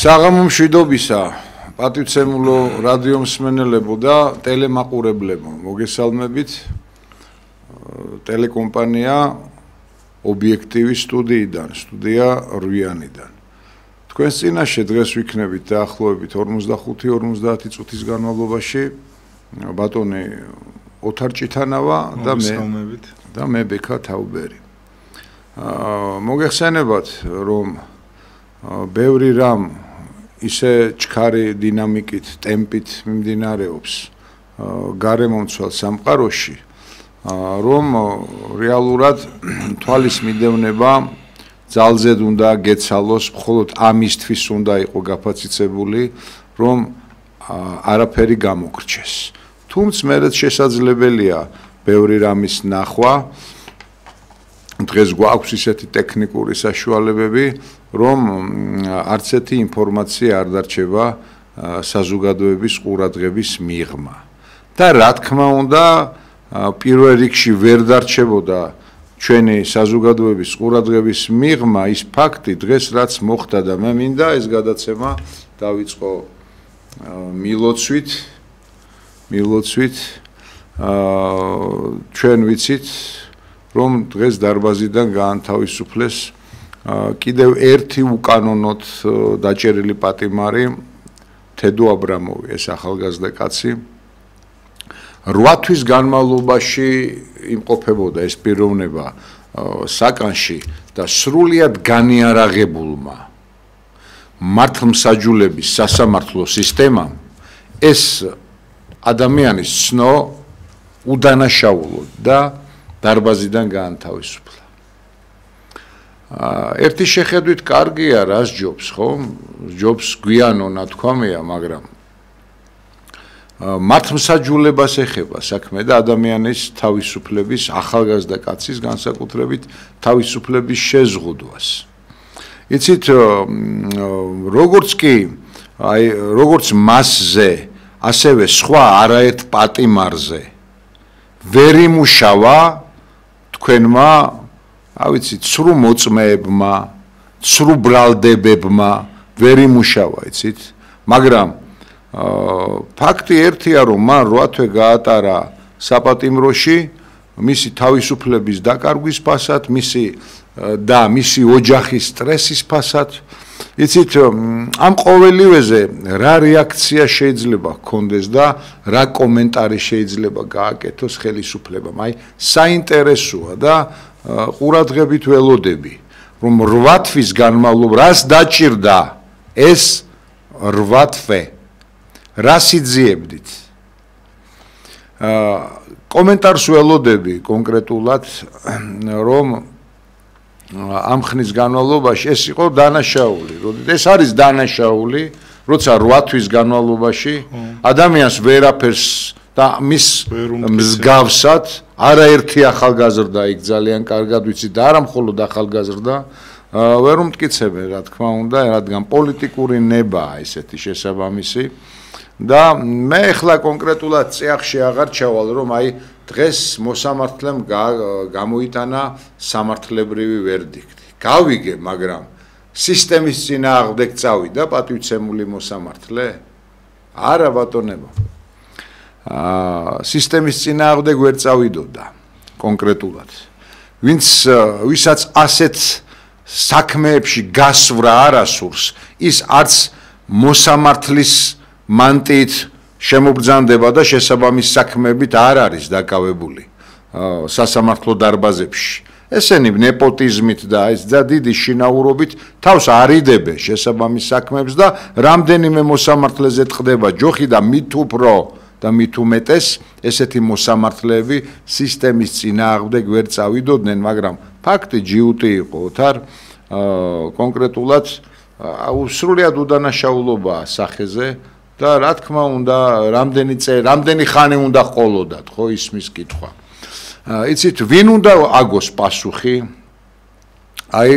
საღამო მშვიდობისა, პატივცემულო რადიო მსმენელებო და ტელემაყურებლებო, მოგესალმებით ტელეკომპანია ობიექტივი სტუდია რვიანიდან. თქვენს წინაშე დღეს ვიქნებით დაახლოებით 45-50 წუთის განმავლობაში ბატონი ოთარ ჭითანავა და მე ბექა თაუბერი. მოგეხსენებათ, რომ ბევრი რამ ისე ჩქარი დინამიკით, ტემპით მიმდინარეობს გარემომცველ სამყაროში, რომ რეალურად თვალის მიდევნება ძალზედ უნდა გეცალოს, მხოლოდ ამისთვის უნდა იყო გაფაციცებული, რომ არაფერი გამოგრჩეს. თუმცა მერეც შესაძლებელია ბევრი რამის ნახვა. დღეს გვაქვს ისეთი ტექნიკური საშუალებები, რომ არც ერთი ინფორმაცია არ დარჩება საზოგადოების ყურადღების მიღმა. და რა თქმა უნდა, პირველ რიგში ვერ დარჩებოდა ჩვენი საზოგადოების ყურადღების მიღმა ის ფაქტი დღეს რაც მოხდა და მე მინდა ეს გადაცემა დავიწყო მილოცვით ჩვენ ვიცით რომ დღეს დარბაზიდან გაანთავისუფლეს კიდევ ერთი უკანონოდ დაჭერილი პატიმარი თედო აბრამოვი, ეს ახალგაზრდა კაცი 8 თვის განმავლობაში იმყოფებოდა ეს პიროვნება საკანში და სრულიად განიარაღებულმა მართლმსაჯულების სასამართლო სისტემამ ეს ადამიანის ცნო უდანაშაულოდ და დარბაზიდან გაანთავისუფლა. ერთი შეხედვით კარგია, რას ჯობს, ხო? ჯობს გვიანო ნათქვამია, მაგრამ მართლმსაჯულებას ეხება საქმე და ადამიანის თავისუფლების, ახალგაზრდა კაცის განსაკუთრებით თავისუფლების შეზღუდვას. იცით, როგორც მასზე, ასევე სხვა არაერთ პატიმარზე ვერ იმუშავა თქვენმა, ავიცით, ცრუ მოწმეებმა, ცრუ ბრალდებებმა ვერ იმუშავა, იცით, მაგრამ ფაქტი ერთია, რომ მან 8 თვე გაატარა საპატიმროში, მისი თავისუფლების დაკარგვის ფასად, მისი ოჯახის სტრესის ფასად. იცით, ამ ყოველივეზე რა რეაქცია შეიძლება ჰქონდეს და რა კომენტარი შეიძლება გააკეთოს ხელისუფლებამ. აი, საინტერესოა და ყურადღებით ველოდები, რომ 8 თვის განმავლობაში რას დაჭირდა ეს 8 თვე? რას იძიებდით? კომენტარს ველოდები კონკრეტულად, რომ ამ ხნის განმავლობაში ეს იყო დანაშაული. ეს არის დანაშაული, როცა 8 თვის განმავლობაში ადამიანს ვერაფერს და მის მსგავსად არაერთი ახალგაზრდა იქ ძალიან კარგად ვიცი და არა მხოლოდ ახალგაზრდა ვერ უმტკიცებენ, რა თქმა უნდა, რადგან პოლიტიკური ნებაა ესეთი შესაბამისი და მე ახლა კონკრეტულად წიაღში აღარ ჩავალ, რომ აი დღეს მოსამართლემ გამოიტანა სამართლებრივი ვერდიქტი. გავიგე, მაგრამ სისტემის წინააღმდეგ წავიდა პატივცემული მოსამართლე? არა ბატონებო. სისტემის წინააღმდეგ ვერ წავიდოდა კონკრეტულად. ვისაც ასეთ საქმეებში გასვრა არ ასურს, ის არც მოსამართლის მანტიით შემობრძანდება და შესაბამის საქმეებით არ არის დაკავებული სასამართლო დარბაზებში. ესენი ნეპოტიზმით და ეს დიდი შინაურობით თავს არიდებენ შესაბამის საქმეებს და რამდენიმე მოსამართლეზე ტყდება ჯოხი და მით უფრო და მით უმეტეს ესეთი მოსამართლეები სისტემის წინააღმდეგ ვერ წავიდოდნენ, მაგრამ ფაქტი ჯიუტი იყო ოთარ კონკრეტულად სრულიად უდანაშაულობაა სახეზე და რა თქმა უნდა რამდენი ხანი უნდა ყოლოდათ, ხო, ისმის კითხვა. იცით, ვინ უნდა აგოს პასუხი აი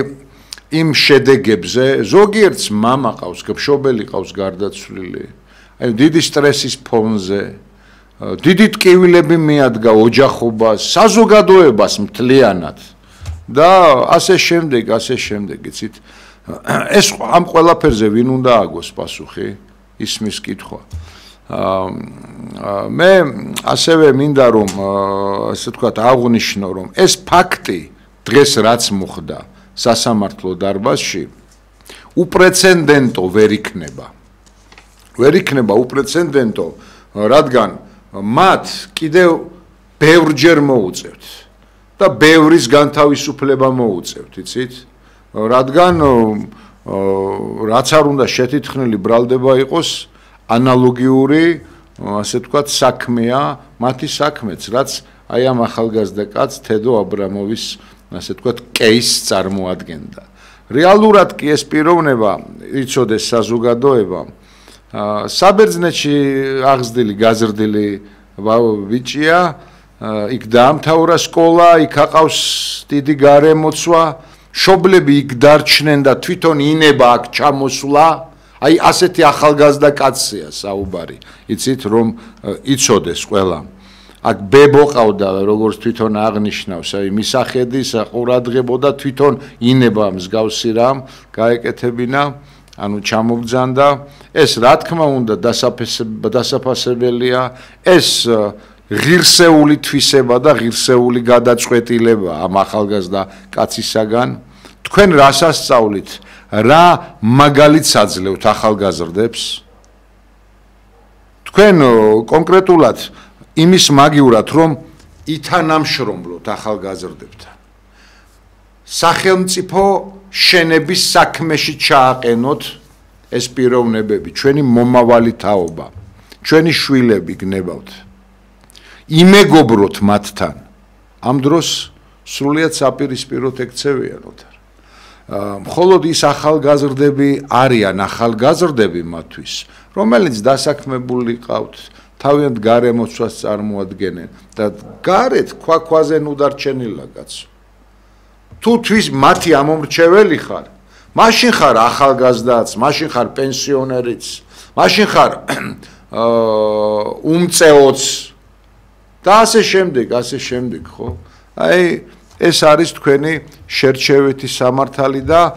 იმ შედეგებზე? ზოგიერთს მამა ყავს, მშობელი ყავს გარდაცვლილი, აი დიდი სტრესის ფონზე, დიდი ტკივილები მიადგა ოჯახობას, საზოგადოებას მთლიანად და ასე შემდეგ, იცით. ეს ამ ყველაფერზე ვინ უნდა აგოს პასუხი? ისმის კითხვა. მე ასევე მინდა რომ ასე ვთქვათ აღვნიშნო რომ ეს ფაქტი დღეს რაც მოხდა სასამართლო დარბაზში უპრეცედენტო ვერ იქნება. ვერ იქნება უპრეცედენტო, რადგან მათ კიდევ ბევრჯერ მოუწევთ და ბევრის განთავისუფლება მოუწევთ, იცით? რადგან რაც არ უნდა შეთითხნილი ბრალდება იყოს ანალოგიური, ასე ვთქვათ, საქმეა, მათი საქმეც, რაც აი ამ ახალგაზრდა კაცს თედო აბრამოვის, ასე ვთქვათ, კეისს წარმოადგენდა. რეალურად კი ეს პიროვნება იცოდეს საზოგადოებამ. საბერძნეთში აღზრდილი, გაზრდილი ბიჭია, იქ დაამთავრა სკოლა, იქ აყავს დიდი გარემოცვა, მშობლები იქ დარჩნენ და თვითონ ინება აქ ჩამოსვლა. აი ასეთი ახალგაზრდა კაცია საუბარი. იცით რომ იცოდეს ყველა. აქ ბებო ყავდა, როგორც თვითონ აღნიშნავს, აი მისახედის ყურადღებოდა თვითონ ინება მსგავსი რამ გაეკეთებინა, ანუ ჩამობძანდა. ეს რა თქმა უნდა დასაფასებელია, ეს ღირსეული თვისება და ღირსეული გადაწყვეტილება ამ ახალგაზრდა კაცისაგან. თქვენ რას ასწავლით? რა მაგალითს აძლევთ ახალგაზრდებს? თქვენ კონკრეტულად იმის მაგივრად რომ ითანამშრომლოთ ახალგაზრდებთან. სახელმწიფო შენების საქმეში ჩააყენოთ ეს პიროვნებები, ჩვენი მომავალი თაობა, ჩვენი შვილები გნებავთ. იმეგობროთ მათთან. ამ დროს სრულიად საპირისპიროდ ექცევიანოთ. მხოლოდ ის ახალგაზრდები არიან ახალგაზრდები მათთვის, რომელიც დასაქმებული ყავთ, თავიანთ გარემოცვას წარმოადგენენ და გარეთ ქვაქვაზე ნუ დარჩენილა კაცო. თუ თვის მათი ამომრჩეველი ხარ, მაშინ ხარ ახალგაზრდაც, მაშინ ხარ პენსიონერიც, მაშინ ხარ უმწეოც და ასე შემდეგ, ხო? აი ეს არის თქვენი შერჩევითი სამართალი და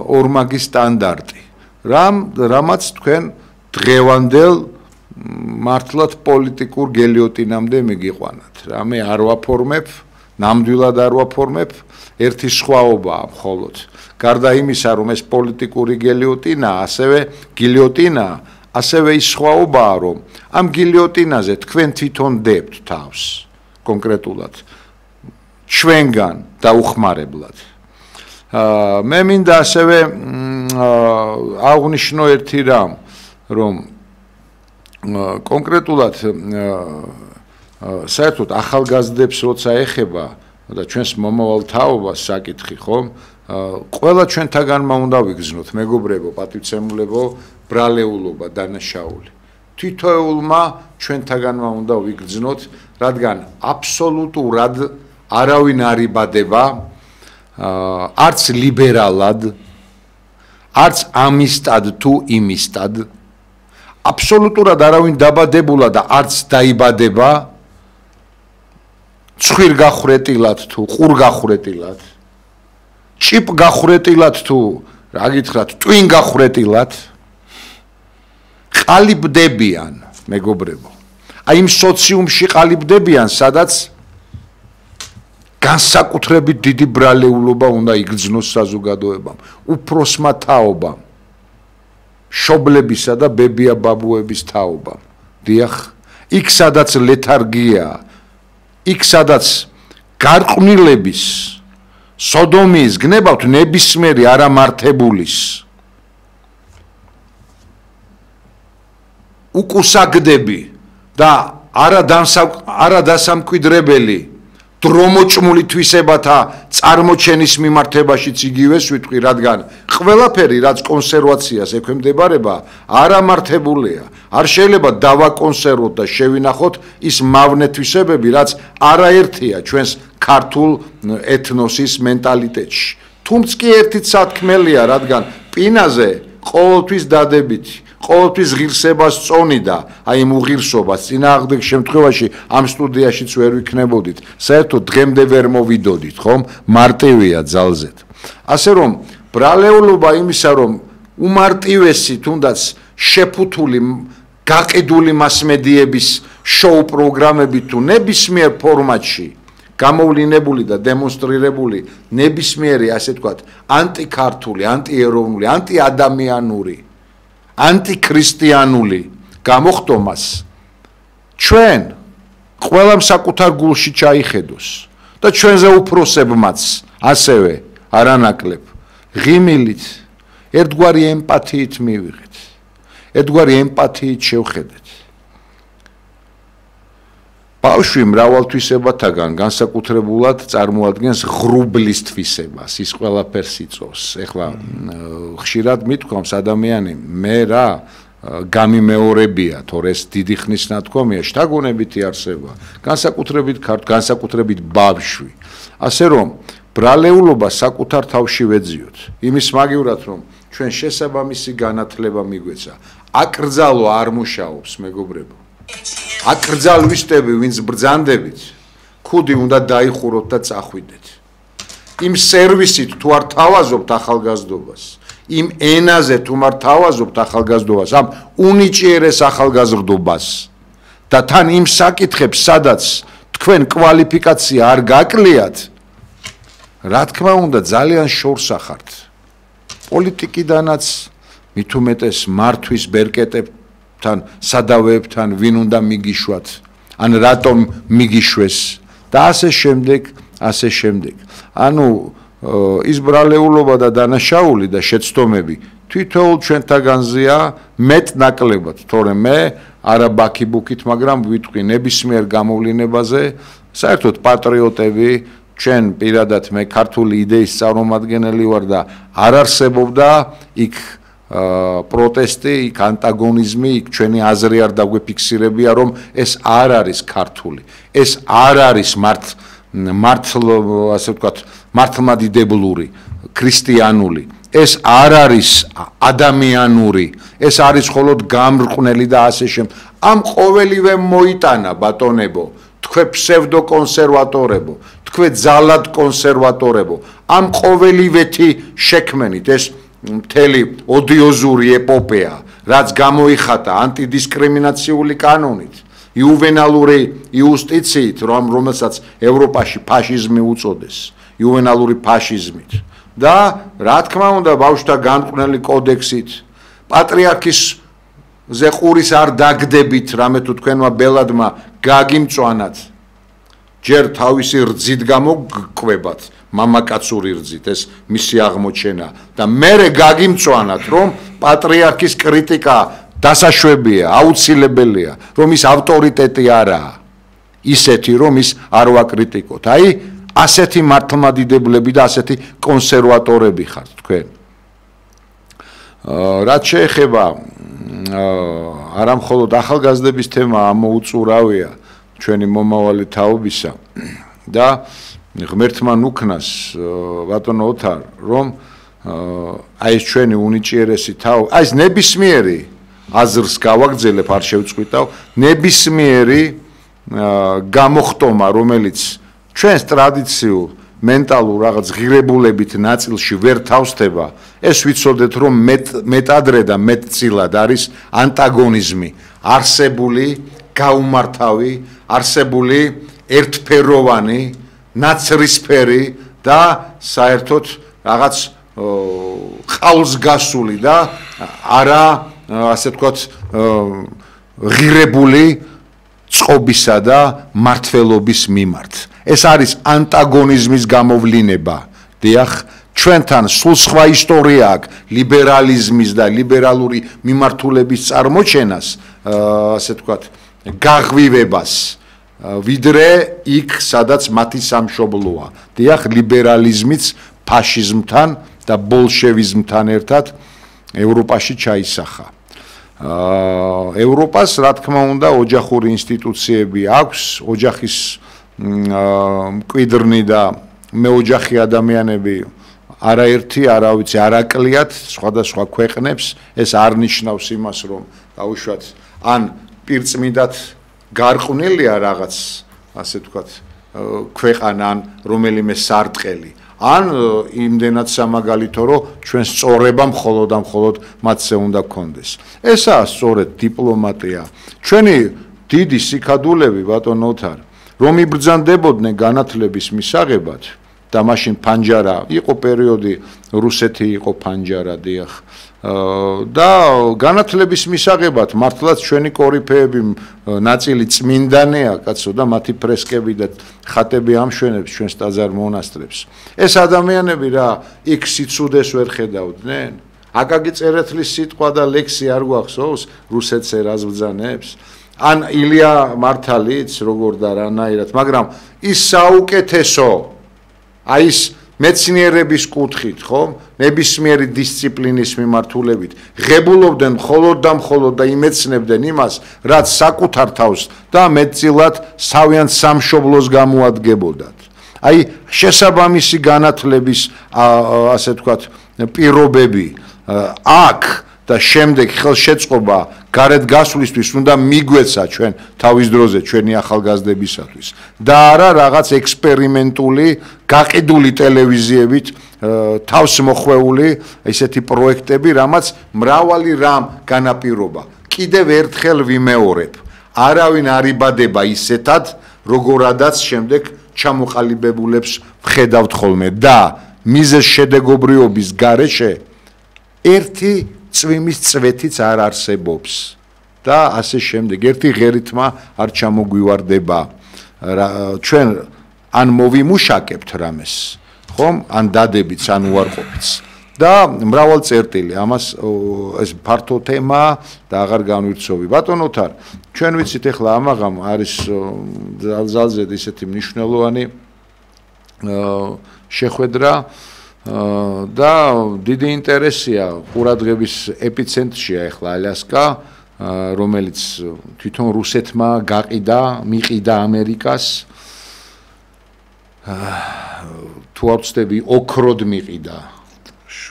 ორმაგი სტანდარტი. რამაც თქვენ დღევანდელ მართლად პოლიტიკურ გელიოტინამდე მიგიყვანათ. რამე არ ვაფორმებ, ნამდვილად არ ვაფორმებ, ერთი სხვაობაა მხოლოდ. გარდა იმისა, რომ ეს პოლიტიკური გელიოტინაა, ასევე ის სხვაობაა, რომ ამ გილიოტინაზე თქვენ თვითონ დებთ თავს კონკრეტულად. ჩვენგან დაუხმარებლად. მე მინდა ასევე აღვნიშნო ერთი რამ, რომ კონკრეტულად საერთოდ ახალგაზრდებს როცა ეხება და ჩვენს მომავალ თაობას საკითხი, ხომ? ყველა ჩვენთაგანმა უნდა ვიგრძნოთ მეგობრებო, პატივცემულებო, ბრალეულობა, დანაშაული. თითოეულმა ჩვენთაგანმა უნდა ვიგრძნოთ, რადგან აბსოლუტურად არავინ არ იბადება, არც ლიბერალად, არც ამისტად თუ იმისტად, აბსოლუტურად არავინ დაბადებულა და არც დაიბადება ცხვირ გახვრეტილად თუ ყურ გახვრეტილად, ჭიპ გახვრეტილად თუ რა გითხრათ, ტვინ გახვრეტილად, ყალიბდებიან, მეგობრებო. აი იმ სოციუმში ყალიბდებიან, სადაც განსაკუთრებით დიდი ბრალეულობა უნდა იგრძნოს საზოგადოებამ, უფროსმა თაობამ, შობლებისა და ბებია-ბაბუების თაობამ. დიახ, იქ სადაც ლეთარგიაა, იქ სადაც გარყვნილების, სოდომიის გნებავთ ნებისმიერი არამართებულის, უკუსაგდები და არადასამკვიდრებელი დრომოჭმული თვისებათა წარმოჩენის მიმართებაშიც იგივეს ვიტყვი, რადგან ყველაფერი, რაც კონსერვაციას ექვემდებარება, არამართებულია. არ შეიძლება დავაკონსერვოთ და შევინახოთ ის მავნე თვისებები, რაც არაერთია ჩვენს ქართულ ეთნოსის მენტალიტეტში. თუმც კი ერთით სათქმელია, რადგან პინაზე ყოველთვის დადებითი, ყოველთვის ღირსებას წონიდა, აი იმ უღირსობას, წინააღმდეგ შემთხვევაში ამ სტუდიაშიც ვერ ვიქნებოდით, საერთოდ დღემდე ვერ მოვიდოდით, ხომ? მარტივია ძალზედ. ასე რომ ბრალეულობა იმისა, რომ უმარტივესი თუნდაც შეფუთული გაყიდული მასმედიების შოუ პროგრამები თუ ნებისმიერ ფორმატში გამოვლინებული და დემონსტრირებული ნებისმიერი, ასე ვთქვათ, ანტიქართული, ანტიეროვნული, ანტიადამიანური, ანტიქრისტიანული გამოხტომას ჩვენ ყველამ საკუთარ გულში ჩაიხედოს და ჩვენზე უფროსებმაც ასევე არანაკლებ ღიმილით ერთგვარი ემპათიით მივიღეთ, ერთგვარი ემპათიით შევხედეთ. ბავშვი მრავალთვისებათაგან განსაკუთრებულად წარმოადგენს ღრუბლის თვისებას, ის ყველაფერს იწოვს. ეხლა ხშირად მithქვამს ადამიანი, მე რა გამიმეორებია, თორე ეს დიდი ხნის ნათქვამია, შთაგონებითი არსება, განსაკუთრებით ბავშვი. ასე რომ ბრალეულობა საკუთარ თავში ვეძიოთ, იმის მაგივრად რომ ჩვენ შესაბამისი განათლება მიგვეცა. აკრძალვა არ მუშაობს, მეგობრებო. აკრძალვისტები, ვინც ბრძანდებით, ქუდი უნდა დაიხუროთ და წახვიდეთ. იმ სერვისით თუ არ თავაზობთ ახალგაზრდობას, იმ ენაზე თუ არ თავაზობთ ახალგაზრდობას, ამ უნიჭიერეს ახალგაზრდობას და თან იმ საკითხებს, სადაც თქვენ კვალიფიკაცია არ გაკლიათ, რა თქმა უნდა, ძალიან შორს ახართ. პოლიტიკიდანაც მით უმეტეს მართვის ბერკეტებთან, სადავეებთან ვინ უნდა მიგიშვათ, ან რატომ მიგიშვეს და ასე შემდეგ, ასე შემდეგ. ანუ ის ბრალეულობა და დანაშაული და შეცდომები თვითოულ ჩვენთაგანზეა მეტნაკლებად, თორემ მე არა ბაქიბუქით, მაგრამ ვიტყვი ნებისმიერ გამოვლინებაზე, საერთოდ პატრიოტები, ჩვენ პირადად მე ქართული იდეის წარმომადგენელი ვარ და არ არსებობდა იქ პროტესტი, იქ ანტაგონიზმი, იქ ჩვენი აზრი არ დაგვეფიქსირებია, რომ ეს არ არის ქართული, ეს არ არის ასე ვთქვათ, მართლმადიდებლური, ქრისტიანული, ეს არ არის ადამიანური, ეს არის მხოლოდ გამრყნელი და ასე შემდეგ. ამ ყოველივე მოიტანა ბატონებო, თქვენ ფსევდოკონსერვატორებო, თქვენ ძალად კონსერვატორებო, ამ ყოველივეთი შექმენით ეს მთელი ოდიოზური ეპოპეა, რაც გამოიხატა ანტიდისკრიმინაციული კანონით, იუვენალური იუსტიციით, რომელსაც ევროპაში ფაშიზმი უწოდეს, იუვენალური ფაშიზმით და რა თქმა უნდა ბავშვთა განმკვნელი კოდექსით, პატრიარქის ზეყურის არ დაგდებით, რამე თუ თქვენმა ბელადმა გაგიმწვანათ, ჯერ თავისი რძით გამოგკვებათ, მამაკაცური რძით, ეს მისი აღმოჩენა და მერე გაგიმწვანათ, რომ პატრიარქის კრიტიკა დასაშვებია, აუცილებელია, რომ ის ავტორიტეტი არაა, ისეთი, რომ ის არ ვაკრიტიკოთ. აი, ასეთი მართლმადიდებლები და ასეთი კონსერვატორები ხართ თქვენ. რაც შეეხება არა მხოლოდ ახალგაზრდების თემა ამოუწურავია ჩვენი მომავალი თაობისა და ღმერთმა ნუქნას ბატონო ოთარ, რომ აი ეს ჩვენი უნიჭიერესი თაობა, აი ეს ნებისმიერი აზრს გავაგრძელებ, არ შევწყვიტავ, ნებისმიერი გამოხტომა, რომელიც ჩვენს ტრადიციულ მენტალურ რაღაც ღირებულებით ნაწილში ვერ თავსდება, ეს ვიცოდეთ, რომ მეტადრე და მეტწილად არის ანტაგონიზმი, არსებული, გაუმართავი, არსებული, ერთფეროვანი, ნაცრისფერი და საერთოდ რაღაც ყალსგასული და არა, ასე ვთქვათ, ღირებული წყობისა და მართლობის მიმართ. ეს არის ანტაგონიზმის გამოვლინება. დიახ, ჩვენთან სულ სხვა ისტორია აქვს ლიბერალიზმის და ლიბერალური მიმართულების წარმოჩენას, ასე ვთქვათ, გაღვივებას, ვიდრე იქ, სადაც მათი სამშობლოა. დიახ, ლიბერალიზმიც ფაშიზმთან და ბოლშევიზმთან ერთად ევროპაში ჩაისახა. ევროპას, რა თქმა უნდა, ოჯახური ინსტიტუციები აქვს, ოჯახის მკვიდრნი და მეოჯახი ადამიანები არაერთი, არა ვიცი, არაკლიათ სხვადასხვა ქვეყნებს, ეს არ ნიშნავს იმას, რომ დაუშვათ ან პირწმინდად გარყვნილია რაღაც, ასე ვთქვათ, ქვეყანა ან რომელიმე სარტყელი. ან იმდენად სამაგალითო რომ ჩვენ სწორება მხოლოდ მათზე უნდა გქონდეს. ესაა სწორედ დიპლომატია. ჩვენი დიდი სიკადულები ბატონო ოთარ რომ იბრძანდებოდნენ განათლების მისაღებად და მაშინ ფანჯარა იყო პერიოდი რუსეთი იყო ფანჯარა დიახ და განათლების მისაღებად მართლაც ჩვენი კორიფეები ნაწილი წმინდანია კაცო და მათი ფრესკები და ხატები ამშვენებს ჩვენს ტაძარ მონასტრებს ეს ადამიანები რა იქ სიცუდეს ვერ ხედავდნენ აკაკი წერეთლის სიტყვა და ლექსი არ გვახსოვს რუსეთს ერას ბრძანებს ან ილია მართალიც როგორ და რანაირად მაგრამ ის საუკეთესო აი ეს მეცნიერების კუთხით ხო ნებისმიერი დისციპლინის მიმართულებით ღებულობდნენ მხოლოდ და იმეცნებდნენ იმას რაც საკუთარ თავს და მეტწილად თავიანთ სამშობლოს გამოადგენდათ აი შესაბამისი განათლების ასე ვთქვათ პირობები აქ და შემდეგ ხელშეწყობა გარეთ გასვლისთვის უნდა მიგვეცა ჩვენ თავის დროზე ჩვენი ახალგაზრდებისათვის და არა რაღაც ექსპერიმენტული გაყიდული ტელევიზიებით თავს მოხვეული ესეთი პროექტები რამაც მრავალი რამ განაპირობა კიდევ ერთხელ ვიმეორებ არავინ არ იბადება ისეთად როგორადაც შემდეგ ჩამოყალიბებულებს ვხედავთ ხოლმე და მიზეს შედეგობრიობის გარეშე ერთი წვიმის წვეთიც არ არსებობს და ასე შემდეგ ერთი ღერითმა არ ჩამოგვივარდება ჩვენ ან მოვიმუშაკებთ რამეს ხომ ან დადებით ან უარყოფით და მრავალ წერტილი ამას ეს ფართო თემა და აღარ განვირცობი ბატონო თარ ჩვენ ვიცით ახლა ამაღამ არის ძალზედ ისეთი მნიშვნელოვანი შეხვედრა და დიდი ინტერესია ყურადღების ეპიცენტრშია ახლა ალიასკა რომელიც თვითონ რუსეთმა მიყიდა ამერიკას თუ არ ვცდები ოქროდ მიყიდა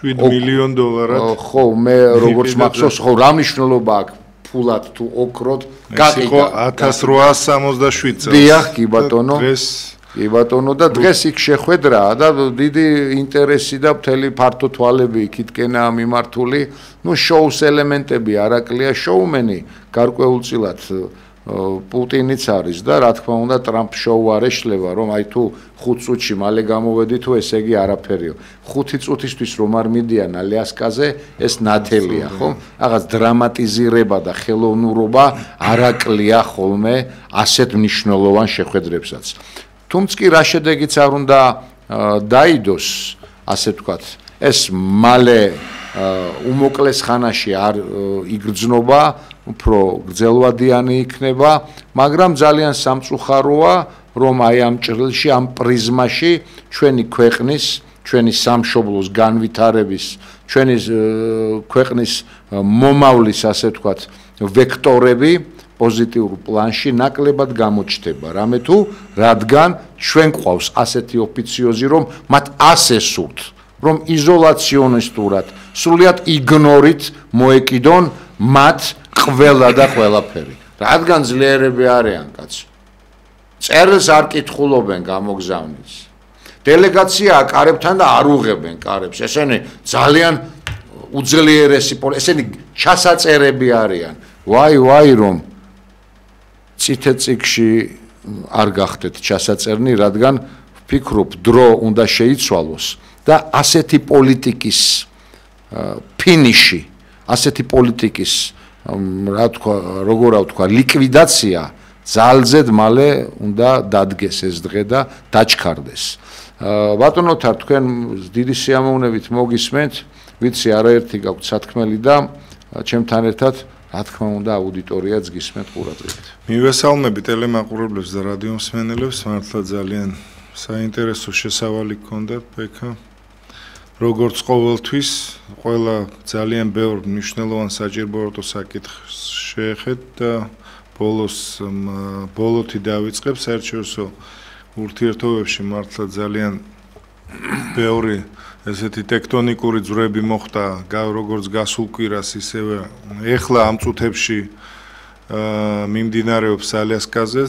$7 მილიონ ხო მე როგორც მახსოვს ხო რა მნიშვნელობა აქვს ფულად თუ ოქროდ გაყიდა 1867 წელს დიახ კი ბატონო კი ბატონო და დღეს იქ შეხვედრაა და დიდი ინტერესი და მთელი ფართო თვალები იქითკენაა მიმართული ნუ შოუს ელემენტები არაკლია შოუმენი გარკვეულწილად პუტინიც არის და რა თქმა უნდა ტრამპ შოუ არ ეშლება რომ აი თუ 5 წუთში მალე გამოვედი თუ ესე იგი არაფერია 5 წუთისთვის რომ არ მიდიან ალიასკაზე ეს ნათელია ხო რაღაც დრამატიზირება და ხელოვნურობა არაკლია ხოლმე ასეთ მნიშვნელოვან შეხვედრებსაც თუმცა კი რა შედეგიც არ უნდა დაიდოს ასე ვთქვათ ეს მალე უმოკლეს ხანაში არ იგრძნობა უფრო გრძელვადიანი იქნება მაგრამ ძალიან სამწუხაროა რომ აი ამ ჭრილში ამ პრიზმაში ჩვენი ქვეყნის ჩვენი სამშობლოს განვითარების ჩვენი ქვეყნის მომავლის ასე ვთქვათ ვექტორები პოზიტიურ პლანში ნაკლებად გამოჩნდება რამე თუ რადგან ჩვენ გვყავს ასეთი ოფიციოზი რომ მათ ასე სურთ რომ იზოლაციონისტურად სრულიად იგნორით მოეკიდონ მათ ყველა და ყველაფერი რადგან ძლიერები არიან კაცო წერილს არ კითხულობენ გამოგზავნილს დელეგაცია აკარებთან და არ უღებენ კარებს ესენი ძალიან უძლიერესი ესენი ჩასაწერები არიან ვაი რომ წითელ წიგნში არ გახდეთ ჩასაწერნი რადგან ვფიქრობ დრო უნდა შეიცვალოს და ასეთი პოლიტიკის ფინიში ასეთი პოლიტიკის რა თქვა როგორ ვთქვა ლიკვიდაცია ძალზედ მალე უნდა დადგეს ეს დღე და დაჩქარდეს ბატონო თარ თქვენ დიდი სიამოვნებით მოგისმენთ ვიცი არაერთი გაქვთ სათქმელი და ჩემთან ერთად რა თქმა უნდა აუდიტორიაც გისმენთ ყურადღებით მივესალმები ტელემაყურებლებს და რადიო მსმენელებს მართლა ძალიან საინტერესო შესავალი გქონდათ ბექა როგორც ყოველთვის ყველა ძალიან ბევრ მნიშვნელოვან საჭიროებო საკითხს შეეხეთ და ბოლოთი დავიწყებ საერთაშორისო ურთიერთობებში მართლა ძალიან ბევრი ესეთი ტექტონიკური ძვრები მოხდა როგორც გასულ კვირას ისევე ეხლა ამ წუთებში მიმდინარეობს ალიასკაზე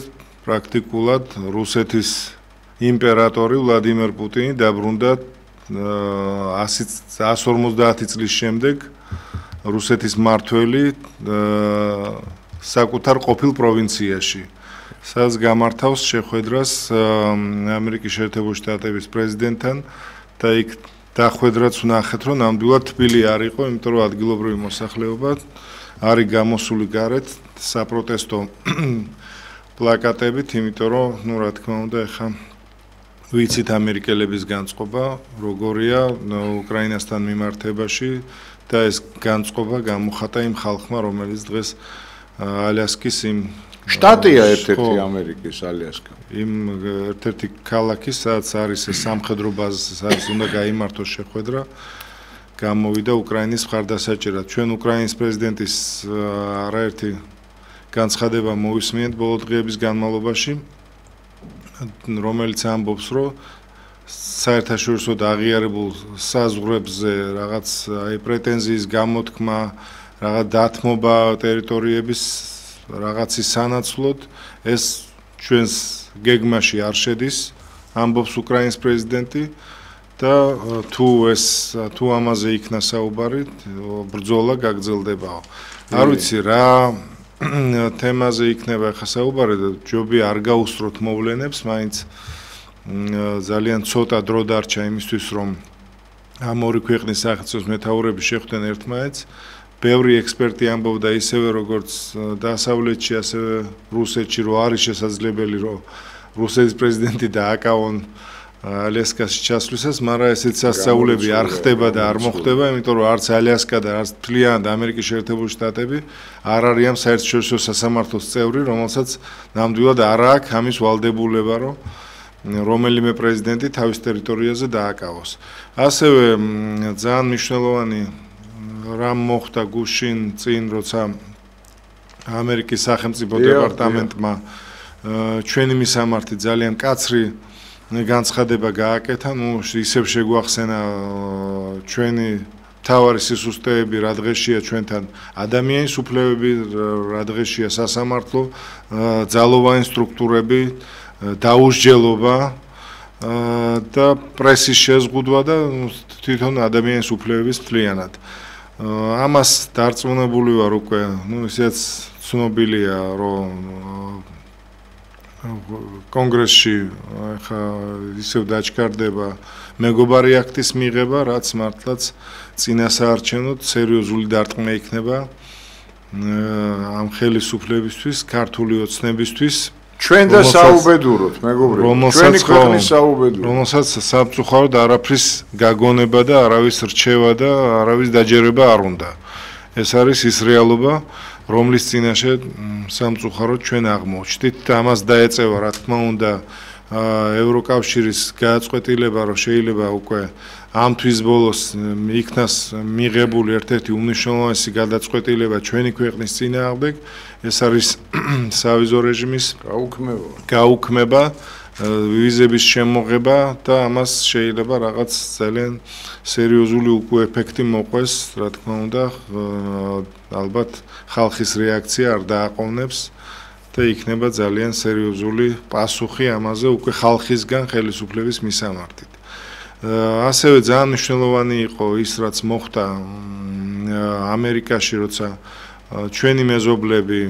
პრაქტიკულად რუსეთის იმპერატორი ვლადიმერ პუტინი დაბრუნდა 150 წლის შემდეგ რუსეთის მმართველი საკუთარ ყოფილ პროვინციაში, სადაც გამართავს შეხვედრას ამერიკის შეერთებული შტატების პრეზიდენტთან და იქ დახვედრაც ვნახეთ, რომ ნამდვილად თბილი არ იყო, იმიტომ რომ ადგილობრივი მოსახლეობა არის გამოსული გარეთ საპროტესტო პლაკატებით, იმიტომ რომ, რა თქმა უნდა, ეხა ვიცით ამერიკელების განწყობა როგორია უკრაინასთან მიმართებაში და ეს განწყობა გამოხატა იმ ხალხმა, რომელიც დღეს ალიასკის იმ შტატია ერთ-ერთი ამერიკის ალიასკა. იმ ერთ-ერთი ქალაქი, სადაც არის ეს სამხედრო ბაზა, სადაც უნდა გაიმართოს შეხვედრა, გამოვიდა უკრაინის მხარდასაჭერად. ჩვენ უკრაინის პრეზიდენტის არაერთი განცხადება მოვისმინეთ ბოლო დღეების განმავლობაში, რომელიც ამბობს, რომ საერთაშორისო აღიარებულ საზღვრებზე რაღაც პრეტენზიის გამოთქმა, რაღაც დათმობა ტერიტორიების რაღაცის სანაცვლოდ ეს ჩვენს გეგმაში არ შედის, ამბობს უკრაინის პრეზიდენტი და თუ ამაზე იქნა საუბარი, ბრძოლა გაგრძელდებაო. არ ვიცი რა თემაზე იქნება ახლა საუბარი და ჯობია არ გაუსწროთ მოვლენებს, მაინც ძალიან ცოტა დრო დარჩა იმისთვის, რომ ამ ორი ქვეყნის სახელმწიფოს მეთაურები შეხვდნენ ერთმანეთს. ბევრი ექსპერტი ამბობდა ისევე როგორც დასავლეთში, ასევე რუსეთში, რომ არის შესაძლებელი, რომ რუსეთის პრეზიდენტი დააკავონ ალიასკაში ჩასვლისას, მაგრამ ესეც სასწაულები არ ხდება და არ მოხდება, იმიტომ რომ არც ალიასკა და არც მთლიანად ამერიკის შეერთებული შტატები არ არიან საერთაშორისო სასამართლოს წევრი, რომელსაც ნამდვილად არ აქვს ამის ვალდებულება, რომ რომელიმე პრეზიდენტი თავის ტერიტორიაზე დააკავოს. ასევე ძალიან მნიშვნელოვანი რამ მოხდა გუშინ წინ, როცა ამერიკის სახელმწიფო დეპარტამენტმა ჩვენი მისამართი ძალიან კაცრი განცხადება გააკეთა, ისევ შეგვახსენა ჩვენი მთავარი სისუსტეები, რა დღეშია ჩვენთან ადამიანის უფლებები, რა დღეშია სასამართლო, ძალოვანი სტრუქტურები, დაუსჯელობა და პრესის შეზღუდვა და თვითონ ადამიანის უფლებების მთლიანად. ამას დარწმუნებული ვარ უკვე, ისეც ცნობილია, რომ კონგრესში ახლა ისევ დაჩქარდება მეგობარი აქტის მიღება, რაც მართლაც წინასაარჩევნოდ სერიოზული დარტყმა იქნება ამ ხელისუფლებისთვის, ქართული ოცნებისთვის. ჩვენ და საუბედუროთ, მეგობრებო, ჩვენი ქვეყნის საუბედუროთ, რომელსაც სამწუხაროდ არაფრის გაგონება და არავის რჩევა და არავის დაჯერება არ უნდა. ეს არის ის რეალობა, რომლის წინაშე სამწუხაროდ ჩვენ აღმოჩნდით და ამას დაეწევა, რა თქმა უნდა, ევროკავშირის გააწყვეტილება, რომ შეიძლება უკვე ამ თვის ბოლოს იქნას მიღებული ერთ-ერთი უმნიშვნელოვანესი გადაწყვეტილება ჩვენი ქვეყნის წინააღმდეგ, ეს არის სავიზო რეჟიმის გაუქმება, ვიზების შემოღება და ამას შეიძლება რაღაც ძალიან სერიოზული უკვე ეფექტი მოყვეს, რა თქმა უნდა, ალბათ ხალხის რეაქცია არ დააყოვნებს და იქნება ძალიან სერიოზული პასუხი ამაზე უკვე ხალხისგან ხელისუფლების მისამართით. ასევე ძალიან მნიშვნელოვანი იყო ის, რაც მოხდა ამერიკაში, როცა ჩვენი მეზობლები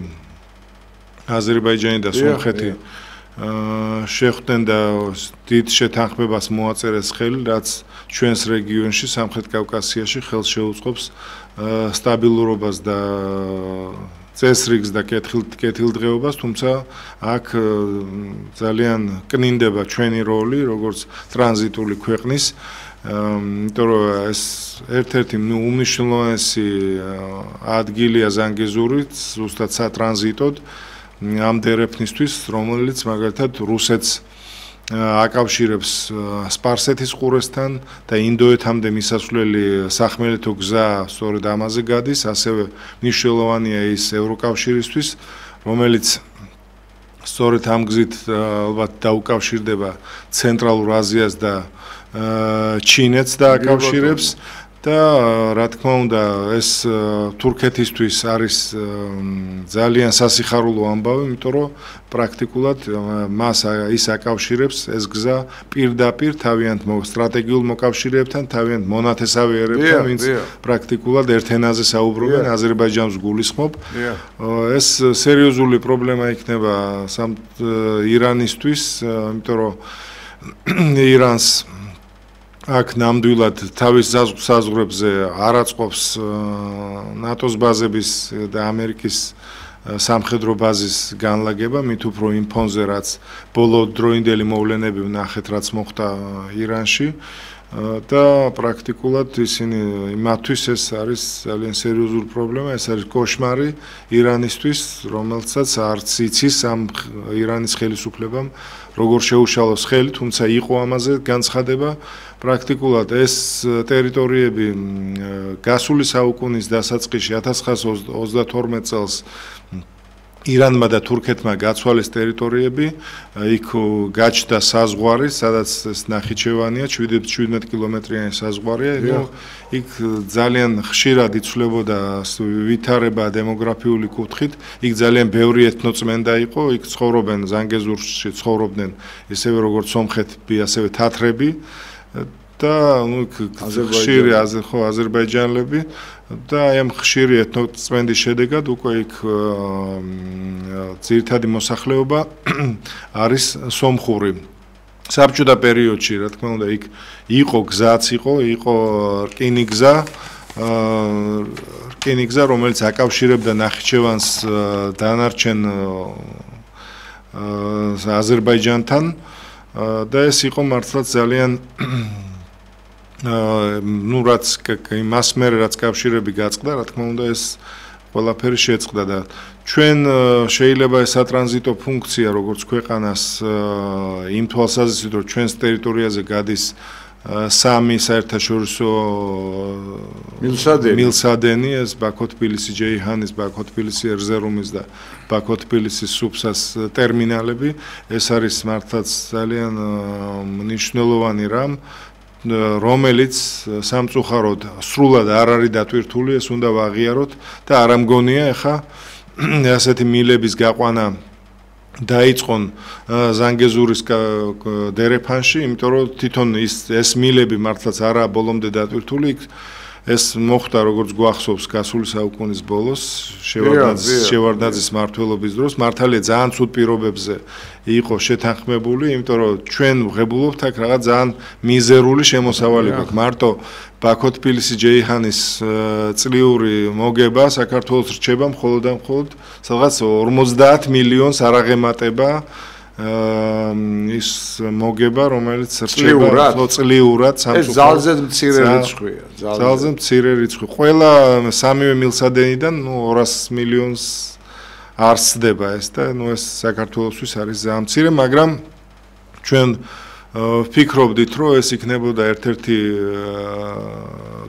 აზერბაიჯანი და სომხეთი შეხვდნენ და დიდ შეთანხმებას მოაწერეს ხელი, რაც ჩვენს რეგიონში, სამხრეთ კავკასიაში ხელს შეუწყობს სტაბილურობას და წესრიგს და კეთილდღეობას, თუმცა აქ ძალიან კნინდება ჩვენი როლი, როგორც ტრანზიტული ქვეყნის, იმიტომ რომ ეს ერთ-ერთი უმნიშვნელოვანესი ადგილია ზანგეზურით, ზუსტად სატრანზიტოდ ამ დერეფნისთვის, რომელიც მაგალითად რუსეთს აკავშირებს სპარსეთის ყურესთან და ინდოეთამდე მისასვლელი სახმელეთო გზა სწორედ ამაზე გადის, ასევე მნიშვნელოვანია ის ევროკავშირისთვის, რომელიც სწორედ ამ გზით ალბათ დაუკავშირდება ცენტრალურ აზიას და ჩინეთს დააკავშირებს და რა თქმა უნდა ეს თურქეთისთვის არის ძალიან სასიხარულო ამბავი, იმიტომ რომ პრაქტიკულად მას ის აკავშირებს ეს გზა პირდაპირ თავიანთ სტრატეგიულ მოკავშირეებთან, თავიანთ მონათესავიერებთან, ვინც პრაქტიკულად ერთ ენაზე საუბრობენ, აზერბაიჯანს გულისხმობ. ეს სერიოზული პრობლემა იქნება ირანისთვის, იმიტომ რომ ირანს აქ ნამდვილად თავის საზღვრებზე არ აწყობს ნატოს ბაზების და ამერიკის სამხედრო ბაზის განლაგება, მით უფრო იმ ფონზე, რაც ბოლო დროინდელი მოვლენები ვნახეთ, რაც მოხდა ირანში და პრაქტიკულად ისინი მათთვის ეს არის ძალიან სერიოზული პრობლემა, ეს არის კოშმარი ირანისთვის, რომელსაც არც იცის ამ ირანის ხელისუფლებამ როგორ შეუშალოს ხელი, თუმცა იყო ამაზე განცხადება. პრაქტიკულად ეს ტერიტორიები გასული საუკუნის დასაწყისში 1932 წელს ირანმა და თურქეთმა გაცვალეს ტერიტორიები, იქ გაჩნდა საზღვარი, სადაც ეს ნახიჩევანია, 17 კილომეტრიანი საზღვარია, იქ ძალიან ხშირად იცვლებოდა ვითარება დემოგრაფიული კუთხით, იქ ძალიან ბევრი ეთნოწმენდა იყო, იქ ცხოვრობენ ზანგეზურში ცხოვრობდნენ ისევე როგორც სომხები, ასევე თათრები და ხშირი აზერბაიჯანელები და ამ ხშირი ეთნოწმენდის შედეგად უკვე იქ ძირითადი მოსახლეობა არის სომხური. საბჭოთა პერიოდში, რა თქმა უნდა, იქ იყო გზაც იყო რკინიგზა, რომელიც აკავშირებდა ნახიჩევანს დანარჩენ აზერბაიჯანთან და ეს იყო მართლაც ძალიან რაც იმას მერე რაც კავშირები გაწყდა, რა თქმა უნდა ეს ყველაფერი შეწყდა და ჩვენ შეიძლება ეს სატრანზიტო ფუნქცია როგორც ქვეყანას იმ თვალსაზრისით რომ ჩვენს ტერიტორიაზე გადის სამი საერთაშორისო მილსადენი ეს ბაქო-თბილისი-ჯეიჰანის, ბაქო-თბილისი ერზერუმის და ბაქო-თბილისის სუფსას ტერმინალები ეს არის მართლაც ძალიან მნიშვნელოვანი რამ რომელიც სამწუხაროდ სრულად არ არის დატვირთული, ეს უნდა ვაღიაროთ და არ ამგონია ახლა ასეთი მილების გაყვანა დაიწყონ ზანგეზურის დერეფანში, იმიტომ რომ თვითონ ეს მილები მართლაც არაა ბოლომდე დატვირთული, ეს მოხდა როგორც გვახსოვს გასული საუკუნის ბოლოს შევარდნაძის მმართველობის დროს მართალია ძალიან ცუდ პირობებზე იყო შეთანხმებული, იმიტომ რომ ჩვენ ვღებულობთ აქ რაღაც ძალიან მიზერული შემოსავალი გვაქვს. მარტო ბაქო-თბილისი-ჯეიჰანის წლიური მოგება საქართველოს რჩება მხოლოდ და მხოლოდ სადღაც 50 მილიონს არ აღემატება ის მოგება, რომელიც რჩება წლიურად ეს ძალზე მცირე რიცხვია. ძალზე მცირე რიცხვი. ყველა სამივე მილსადენიდან 200 მილიონს არსდება ეს და ეს საქართველოსთვის არის ძალიან მცირე, მაგრამ ჩვენ ვფიქრობდით, რომ ეს იქნებოდა ერთ-ერთი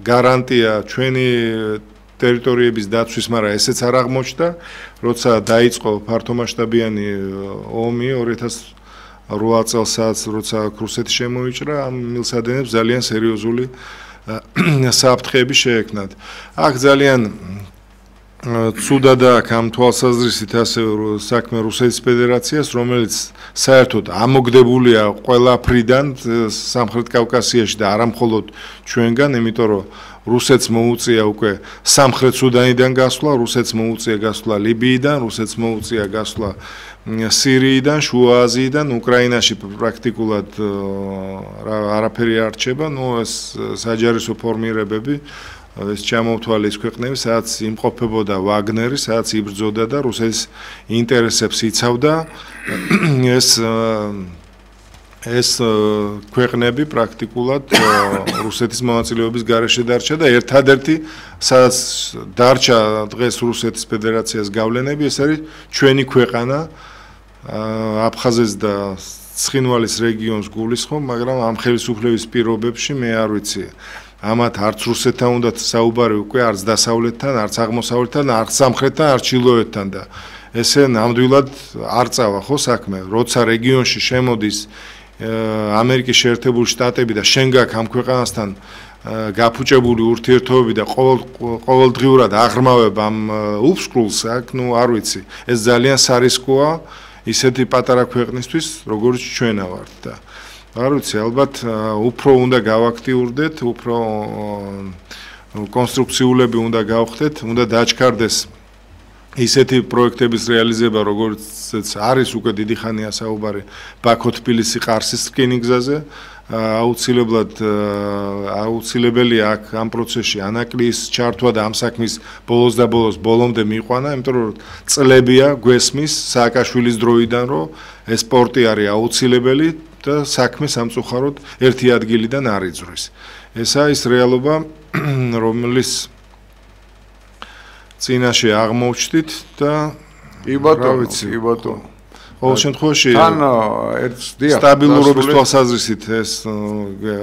გარანტია ჩვენი ტერიტორიების დაცვის, მაგრამ ესეც არ აღმოჩნდა, როცა დაიწყო ფართომასშტაბიანი ომი 2008 წელსაც, როცა რუსეთი შემოიჭრა, ამ მილსადენებს ძალიან სერიოზული საფრთხეები შეექმნათ. აქ ძალიან ცუდად აქ ამ თვალსაზრისით ასევე საქმე რუსეთის ფედერაციას, რომელიც საერთოდ ამოგდებულია ყველაფრიდან სამხრეთ კავკასიაში და არა მხოლოდ ჩვენგან, იმიტომ რომ რუსეთს მოუწია უკვე სამხრეთ სუდანიდან გასვლა, რუსეთს მოუწია გასვლა ლიბიიდან, რუსეთს მოუწია გასვლა სირიიდან, შუა აზიიდან, უკრაინაში პრაქტიკულად არაფერი არ რჩება, ეს საჯარისო ფორმირებები ეს ჩამოვთვალე ის ქვეყნები, სადაც იმყოფებოდა ვაგნერი, სადაც იბრძოდა და რუსეთის ინტერესებს იცავდა, ეს ქვეყნები პრაქტიკულად რუსეთის მონაწილეობის გარეშე დარჩა და ერთადერთი სადაც დარჩა დღეს რუსეთის ფედერაციას გავლენები, ეს არის ჩვენი ქვეყანა, აფხაზეთს და ცხინვალის რეგიონს გულისხმობ, მაგრამ ამ ხელისუფლების პირობებში მე არ ვიცი. ამათ არც რუსეთთან უნდა საუბარი უკვე, არც დასავლეთთან, არც აღმოსავლეთთან, არც სამხრეთთან, არც ჩრდილოეთთან და ესე ნამდვილად არ წავა ხო საქმე, როცა რეგიონში შემოდის ამერიკის შეერთებული შტატები და შენ გაქვს ამ ქვეყანასთან გაფუჭებული ურთიერთობები და ყოველდღიურად აღრმავება ამ უფსკრულს აქ, არ ვიცი, ეს ძალიან სარისკოა ისეთი პატარა ქვეყნისთვის, როგორც ჩვენა ვართ და არ ვიცი, ალბათ უფრო უნდა გავაქტიურდეთ, უფრო კონსტრუქციულები უნდა გავხდეთ, უნდა დაჩქარდეს ისეთი პროექტების რეალიზება, როგორც არის უკვე დიდი ხანია საუბარი ბაქო-თბილისი-ყარსის რკინიგზაზე, აუცილებელია აქ ამ პროცესში ანაკლის ჩართვა და ამ საქმის ბოლოს და ბოლომდე მიყვანა, იმიტომ რომ წლებია გვესმის სააკაშვილის დროიდან, რომ ეს სპორტი არის აუცილებელი და საქმე სამწუხაროდ ერთი ადგილიდან არ იძვრის. ესაა ის რეალობა, რომლის წინაშე აღმოვჩდით და კი ბატონო, კი ბატონო. ყოველ შემთხვევაში თან ერთს დიახ, სტაბილურობის თვალსაზრისით ეს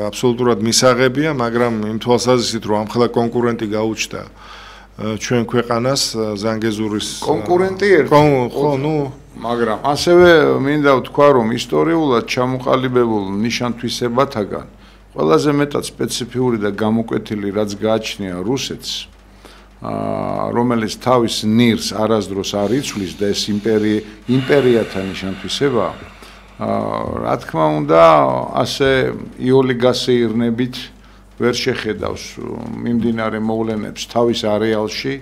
აბსოლუტურად მისაღებია, მაგრამ იმ თვალსაზრისით, რომ ამხელა კონკურენტი გაუჩნდა ჩვენ ქვეყანას ზანგეზურის კონკურენტი ერთი ხო, მაგრამ ასევე მინდა ვთქვა, რომ ისტორიულად ჩამოყალიბებულ ნიშანთვისებათაგან ყველაზე მეტად სპეციფიური და გამოკვეთილი რაც გააჩნია რუსეთს, რომელიც თავის ნირს არასდროს არ იცვლის და ეს იმპერიათა ნიშანთვისებაა, რა თქმა უნდა, ასე იოლიგასეირნებით ვერ შეხედავს მიმდინარე მოვლენებს თავის არეალში,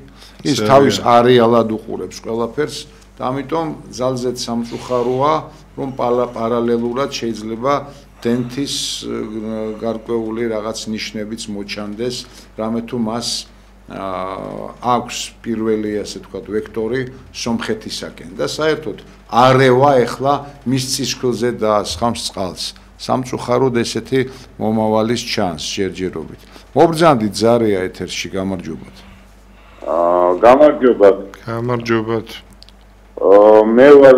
ის თავის არეალად უყურებს ყველაფერს და ამიტომ ძალზედ სამწუხაროა, რომ პარალელურად შეიძლება დენთის გარკვეული რაღაც ნიშნებიც მოჩანდეს, რამე თუ მას აქვს პირველი ასე თქვა ვექტორი სომხეთისაკენ და საერთოდ არევა ეხლა მის ცისქვილზე დაასხამს წყალს. სამწუხაროდ ესეთი მომავალის ჩანს ჯერჯერობით. მობრძანდით ზარია ეთერში, გამარჯობათ. გამარჯობათ. მე ვარ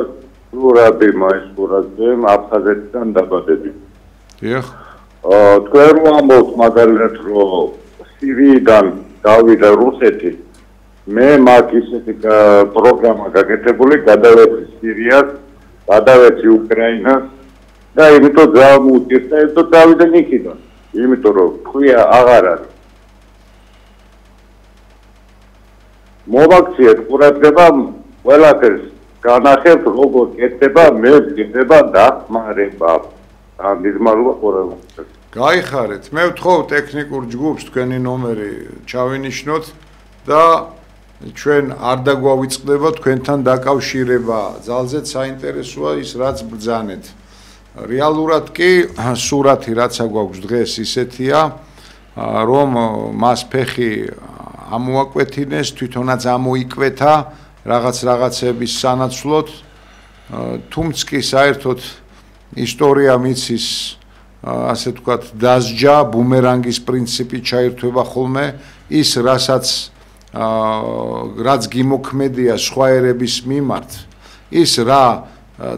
სურაბი მაისურაძე, აფხაზეთიდან დაბადებით. დიახ. თქვენ რომ ამბობთ მაგალითად რომ სირიიდან გავიდა რუსეთი, მე მაგ ისეთი პროგრამა გაკეთებული, გადავეცი სირიას, გადავეცი უკრაინას და იმიტომ ძალიან მუჭირდა, და დავიდა იქიდან. იმიტომ რომ თქვია აღარ არის. მოვაქციეთ ყურადღება, ყველაფერს განახებთ, როგორ კეთდება, მე ვკეთება დახმარება. მიზმარულა ყველას. გაიხარეთ, მე ვთხოვ ტექნიკურ ჯგუფს თქვენი ნომერი ჩავინიშნოთ და ჩვენ არ დაგვავიწყდება თქვენთან დაკავშირება. ძალზედ საინტერესოა ის რაც ბრძანეთ. რეალურად კი სურათი რაც აგვაქვს დღეს ისეთია, რომ მას ფეხი ამოაკვეთინეს, თვითონაც ამოიკვეთა რაღაცების სანაცვლოდ, თუმცა კი საერთოდ ისტორია მიცის ასე თქვათ დასჯა ბუმერანგის პრინციპი ჩაირთვება ხოლმე ის რაც გიმოქმედია სხვა ერების მიმართ ის რა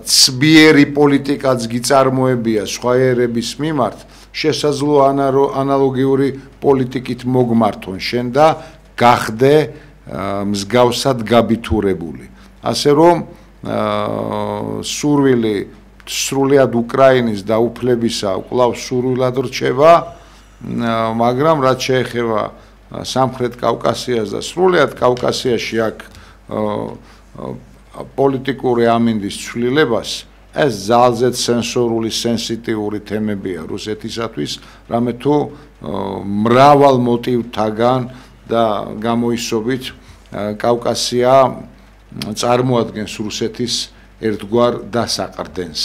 ცბიერი პოლიტიკაც გიწარმოებია სხვა ერების მიმართ შესაძლოა ანალოგიური პოლიტიკით მოგმართონ შენ და გახდე მსგავსად გაბითურებული ასე რომ სურვილი სრულიად უკრაინის დაუფლებისა კვლავ სურვილად რჩება, მაგრამ რაც შეეხება სამხრეთ კავკასიას და სრულიად კავკასიაში აქ პოლიტიკური ამინდის ცვლილებას, ეს ძალზედ სენსორული, სენსიტიური თემებია რუსეთისათვის, რამე თუ მრავალ მოტივთაგან და გამოისობით კავკასია წარმოადგენს რუსეთის ერთგვარ დასაყრდენს.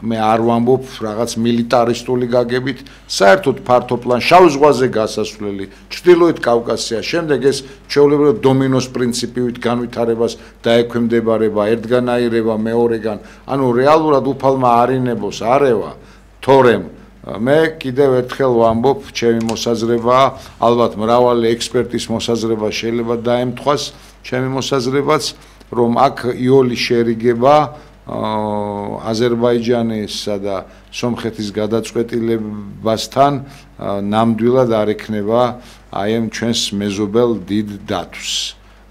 მე არ ვამბობ რაღაც მილიტარისტული გაგებით, საერთოდ ფართო პლანში, შავ ზღვაზე გასასვლელი, ჩრდილოეთ კავკასია, შემდეგ ეს ჩვეულებრივად დომინოს პრინციპივით განვითარებას დაექვემდებარება, ერთგანაირება, მეორეგან, ანუ რეალურად უფალმა არინებოს არევა, თორემ მე კიდევ ერთხელ ვამბობ, ჩემი მოსაზრებაა, ალბათ მრავალი ექსპერტის მოსაზრება შეიძლება დაემთხვას, ჩემი მოსაზრებაც რომ აქ იოლის შერიგება აზერბაიჯანისა და სომხეთის გადაწყვეტილებასთან ნამდვილად არ ექნება აი ამ ჩვენს მეზობელ დიდ დათვს,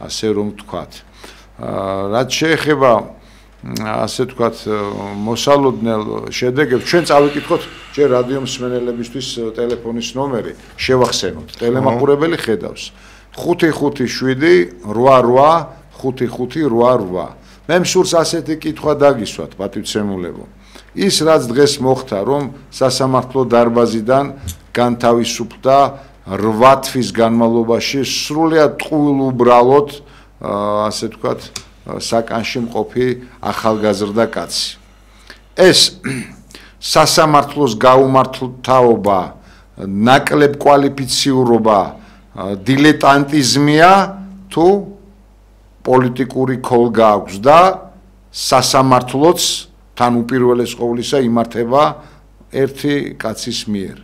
ასე რომ ვთქვათ. რაც შეეხება ასე ვთქვათ, მოსალოდნელ შედეგებს. ჩვენ წავიკითხოთ ჯერ რადიო მსმენელებისთვის ტელეფონის ნომერი, შევახსენოთ. ტელემაყურებელი ხედავს 557 88 5588. მე მსურს ასეთი კითხვა დაგისვათ, პატივცემულებო. ის რაც დღეს მოხდა, რომ სასამართლო დარბაზიდან განთავისუფლდა 8 თვის განმავლობაში სრულიად ტყუილ უბრალოდ, ასე ვთქვათ, საკანში მყოფი ახალგაზრდა კაცი. ეს სასამართლოს გაუმართლთაობა, ნაკლებ კვალიფიციურობა, დილეტანტიზმია თუ პოლიტიკური ქოლგა აქვს და სასამართლოც თან უპირველეს ყოვლისა იმართება ერთი კაცის მიერ.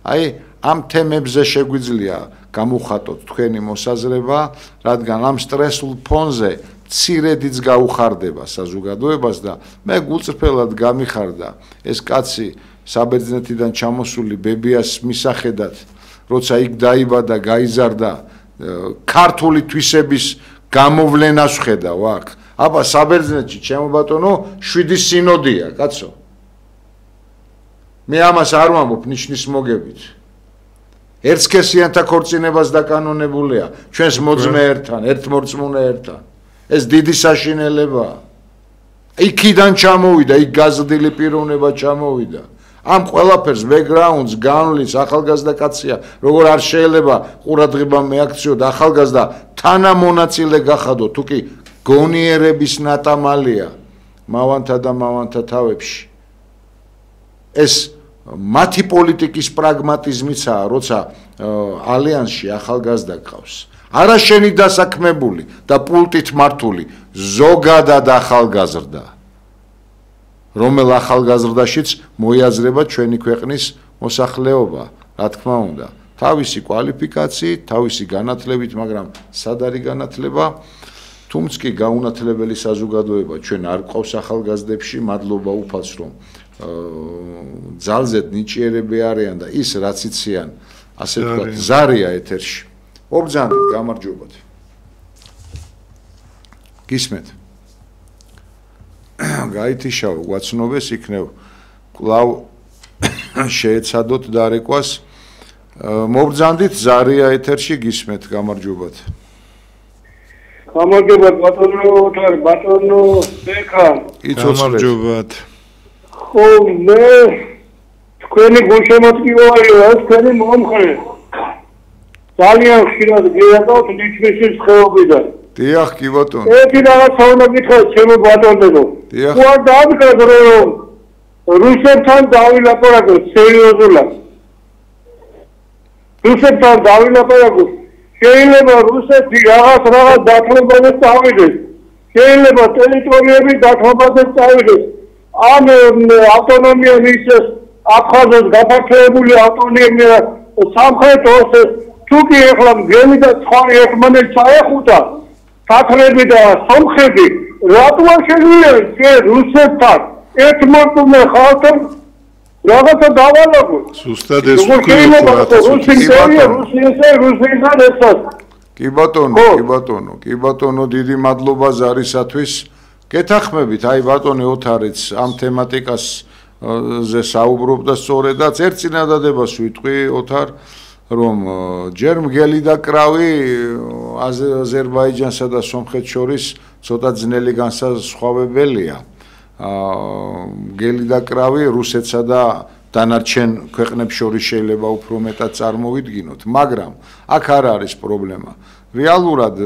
აი ამ თემებზე შეგვიძლია გამოვხატოთ თქვენი მოსაზრება, რადგან ამ სტრესულ ფონზე მცირედიც გაუხარდება საზოგადოებას და მე გულწრფელად გამიხარდა ეს კაცი საბერძნეთიდან ჩამოსული ბებიას მისახედად, როცა იქ დაიბადა, გაიზარდა, ქართული თვისების გამოვლენას ხედავ აქ. აბა საბერძნეთში ჩემო ბატონო 7 სინოდია, კაცო. მე ამას არ ვამბობ ნიშნის მოგებით. ერთსქესიანთა ქორწინებას დაკანონებულია ჩვენს მოძმეერთან, ერთმორწმუნეერთან. ეს დიდი საშინელებაა. იქიდან ჩამოვიდა, იქ გაზრდილი პიროვნება ჩამოვიდა. ამ ყველაფერს ბექგრაუნდს განვლის ახალგაზრდა კაცია, როგორ არ შეიძლება ყურადღება მეაქციოთ ახალგაზრდა თანამონაწილე გახადო, თუ კი გონიერების ნატამალია მავანთა და მავანთა თავებში. ეს მათი პოლიტიკის პრაგმატიზმიცაა, როცა ალიანსში ახალგაზრდა გყავს. არა შენი დასაქმებული და პულტით მართული ზოგადად ახალგაზრდა, რომელ ახალგაზრდაშიც მოიაზრება ჩვენი ქვეყნის მოსახლეობა, რა თქმა უნდა, თავისი კვალიფიკაციით, თავისი განათლებით, მაგრამ სად არის განათლება? თუმც კი გაუნათლებელი საზოგადოება ჩვენ არ ყავს ახალგაზრდებში, მადლობა უფალს, რომ ძალზედ ნიჭიერები არიან და ის რაც იციან, ასე ვთქვათ, ზარია ეთერში. ობრძანდით, გამარჯობათ. გისმენთ? გაითიშავ, გვაცნობეს იქნებ კვლავ შეეცადოთ დარეკვას. მობრძანდით, ზარია ეთერში, გისმენთ, გამარჯობათ. გამარჯობათ, ბატონო ბექა. გამარჯობათ. ხო, მე თქვენი გულშემატკივარია, თქვენი მომხრე. ძალიან ხშირად გიადავთ ნიშნის ხეობიდან. დიახ, კი ბატონო. ერთი რაღაცა უნდა გითხრათ, ჩემო ბატონო. დიახ. უარ დაამკრეთ, რომ რუსეთთან დავილაპარაკოთ სერიოზულად. რუსეთთან დავილაპარაკოთ. შეიძლება რუსეთი რაღაც დათმობაზე წავიდეს. შეიძლება ტერიტორიები დათმობაზე წავიდეს. ამ ავტონომია მისცეს აფხაზეთს გაფართოებული ავტონომია სამხრეთ ოსეთს. თუ კი ეხლა მგელი და ცხარი ერთმანეთს ჩაეხუტა თათრები და სომხები, რატო არ შეგვიძლია რუსეთთან ერთმორწმუნე ხალხთან რაღაცა დავალაგოთ? ზუსტად ეს კი ბატონო, დიდი მადლობა ზარისათვის. გეთანხმებით, აი ბატონი ოთარიც ამ თემატიკაზე საუბრობდა სწორედაც ერთ წინადადებას ვიტყვი ოთარ, რომ ჯერ მგელი და კრავი აზერბაიჯანსა და სომხეთს შორის ცოტა ძნელი განსასხვავებელია. მგელი და კრავი რუსეთსა და დანარჩენ ქვეყნებს შორის შეიძლება უფრო მეტად წარმოვიდგინოთ, მაგრამ აქ არ არის პრობლემა. რეალურად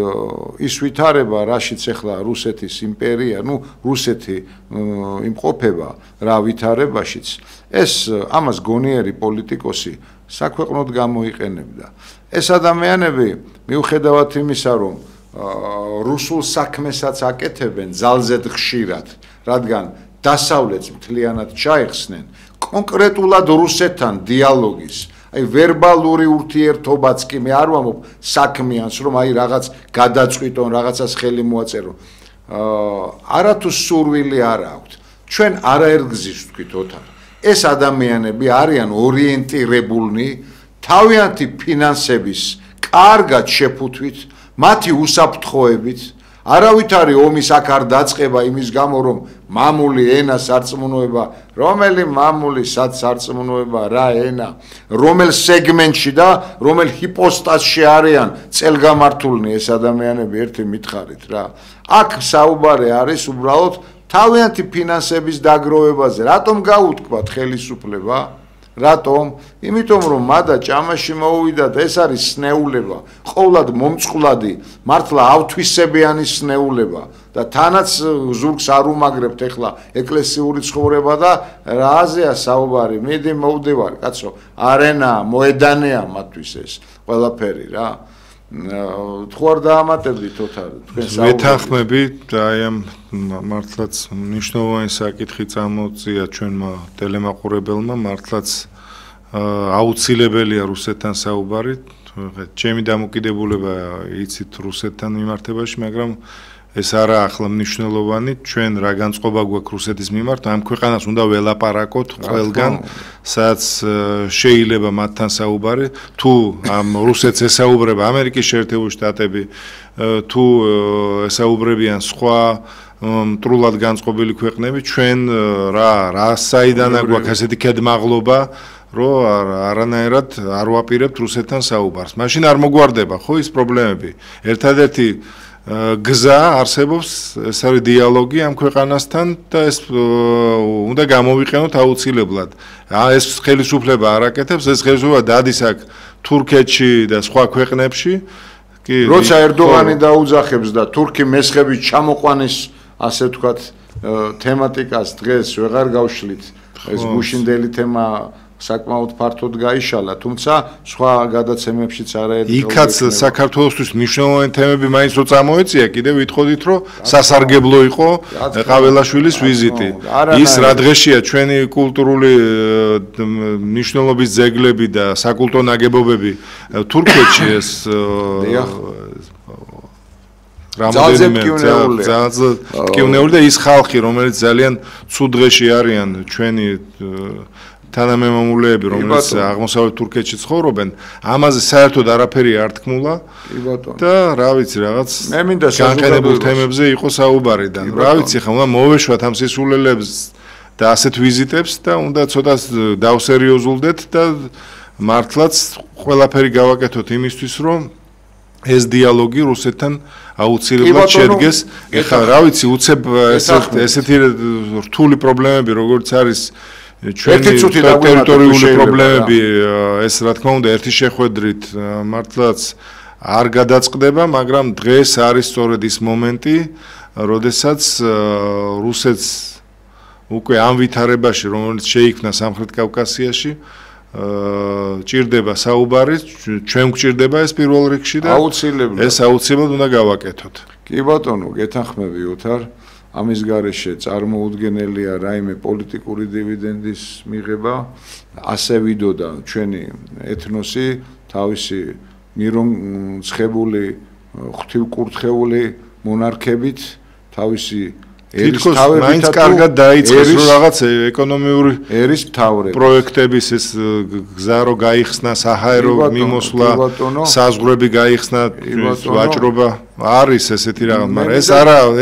ის ვითარება, რაშიც ახლა რუსეთის იმპერია, რუსეთი იმყოფება რა ვითარებაშიც, ეს ამას გონიერი პოლიტიკოსი საქვეყნოდ გამოიყენებდა. ეს ადამიანები მიუხედავად იმისა, რომ რუსულ საქმესაც აკეთებენ ძალზედ ხშირად, რადგან დასავლეთს მთლიანად ჩაეხსნენ, კონკრეტულად რუსეთთან დიალოგის, აი ვერბალური ურთიერთობაც კი მე არ ვამბობ საქმიანს, რომ აი რაღაც გადაწყვიტონ, რაღაცას ხელი მოაწერო. არათუ სურვილი არ აქვთ. ჩვენ არაერთგზის ვთქვით ოთარ. ეს ადამიანები არიან ორიენტირებულნი თავიანთი ფინანსების კარგად შეფუთვით, მათი უსაფრთხოებით, არავითარი ომის აქ არ დაწყება იმის გამო რომ მამული ენა სარწმუნოება რომელი მამული სარწმუნოება რა ენა რომელ სეგმენტში და რომელ ჰიპოსტაზში არიან წელგამართულნი ეს ადამიანები ერთი მითხარით რა აქ საუბარი არის უბრალოდ თავიანთი ფინანსების დაგროვებაზე რატომ გაუთქვათ ხელისუფლება რატომ? იმიტომ რომ მადა ჭამაში მოუვიდა და ეს არის სნეულება, ყოვლად მომწყვლადი, მართლა ავთვისებიანი სნეულება და თანაც ზურგს არ უმაგრებთ ეხლა ეკლესიური ცხოვრება და რაზეა საუბარი? მიდი მოვდივარ, კაცო, არენა, მოედანეა მათთვის ეს ყველაფერი რა. თუ არ დაამატებდით ოთარ თქვენ საუბარი. ვეთანხმები და აი ამ მართლაც მნიშვნელოვანი საკითხი წამოწია ჩვენმა ტელემაყურებელმა, მართლაც აუცილებელია რუსეთთან საუბარი. ჩემი დამოკიდებულება იცით რუსეთთან მიმართებაში, მაგრამ ეს არა ახლა მნიშვნელოვანი, ჩვენ რა განწყობა გვაქვს რუსეთის მიმართ, ამ ქვეყანას უნდა ველაპარაკოთ ყველგან, სადაც შეიძლება მათთან საუბარი, თუ ამ რუსეთს ესაუბრება ამერიკის შეერთებული შტატები, თუ ესაუბრებიან სხვა მტრულად განწყობილი ქვეყნები, ჩვენ რა საიდან გვაქვს ასეთი ქედმაღლობა რომ არანაირად არ ვაპირებთ რუსეთთან საუბარს. მაშინ არ მოგვარდება ხო ის პრობლემები. ერთადერთი გზა არსებობს, ეს არის დიალოგი ამ ქვეყანასთან და ეს უნდა გამოვიყენოთ აუცილებლად. ეს ხელისუფლება არ აკეთებს, ეს ხელისუფლება დადის აქ თურქეთში და სხვა ქვეყნებში. როცა ერდოღანი დაუძახებს და თურქი მესხების ჩამოყვანის, ასე ვთქვათ, თემატიკას დღეს ვეღარ გავშლით. ეს გუშინდელი თემა საკმაოდ ფართოდ გაიშალა, თუმცა სხვა გადაცემებშიც არაერთი იქაც საქართველოსთვის მნიშვნელოვანი თემები მაინც რო წამოეწია, კიდევ ვითხოვდით, რომ სასარგებლო იყო ყაველაშვილის ვიზიტი. ის რა დღეშია ჩვენი კულტურული მნიშვნელობის ძეგლები და საკულტო ნაგებობები თურქეთში ეს რამოდენიმე კივნეული და ის ხალხი, რომელიც ძალიან ცუდ დღეში არიან ჩვენი თანამემამულეები, რომელიც აღმოსავლეთ თურქეთში ცხოვრობენ, ამაზე საერთოდ არაფერი არ თქმულა და რა ვიცი, რაღაც განყენებულ თემებზე იყო საუბარი და რა ვიცი, ხა უნდა მოვეშვათ ამ სისულელებს და ასეთ ვიზიტებს და უნდა ცოტა დავსერიოზულდეთ და მართლაც ყველაფერი გავაკეთოთ იმისთვის, რომ ეს დიალოგი რუსეთთან აუცილებლად შედგეს. ეხლა რა ვიცი, უცებ ესეთი რთული პრობლემები, როგორც არის ჩვენი ტერიტორიული პრობლემები, ეს რა თქმა უნდა ერთი შეხვედრით მართლაც არ გადაწყდება, მაგრამ დღეს არის სწორედ ის მომენტი, როდესაც რუსეთს უკვე ამ ვითარებაში, რომელიც შეიქმნა სამხრეთ კავკასიაში, ჭირდება საუბარი, ჩვენ გვჭირდება ეს პირველ რიგში და ეს აუცილებლად უნდა გავაკეთოთ. კი ბატონო, გეთანხმები ოთარ. ამის გარეშე წარმოუდგენელია რაიმე პოლიტიკური დივიდენდის მიღება, ასე ვიდოდა ჩვენი ეთნოსი, თავისი მირონცხებული, ღვთივკურთხეული მონარქებით, თავისი თითქოს მაინც კარგად დაიწყეს რომ რაღაც ეკონომიური ერისმთავრები პროექტების ეს გზა რო გაიხსნა, საჰაერო მიმოსვლა, საზღვრები გაიხსნა, ვაჭრობა არის ესეთი რაღაც, მაგრამ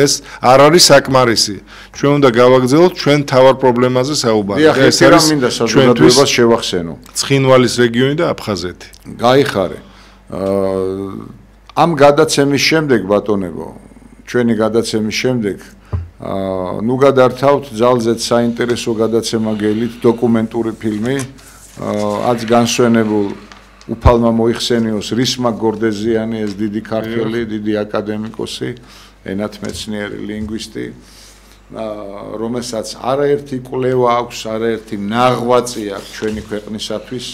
ეს არ არის საკმარისი. ჩვენ უნდა გავაგრძელოთ ჩვენ თავარ პრობლემაზე საუბარი. ეს არის ჩვენთვის შევახსენო. ცხინვალის რეგიონი და აფხაზეთი. გაიხარე. ამ გადაცემის შემდეგ ბატონებო, ჩვენი გადაცემის შემდეგ ნუ გადართავთ ძალზედ საინტერესო გადაცემა გელით დოკუმენტური ფილმი აც განსვენებულ უფალმა მოიხსენიოს რისმა გორდეზიანი ეს დიდი ქართველი, დიდი აკადემიკოსი, ენათმეცნიერი, ლინგვისტი, რომელსაც არაერთი კვლევა აქვს, არაერთი ნაღვაწი აქვს ჩვენი ქვეყნისათვის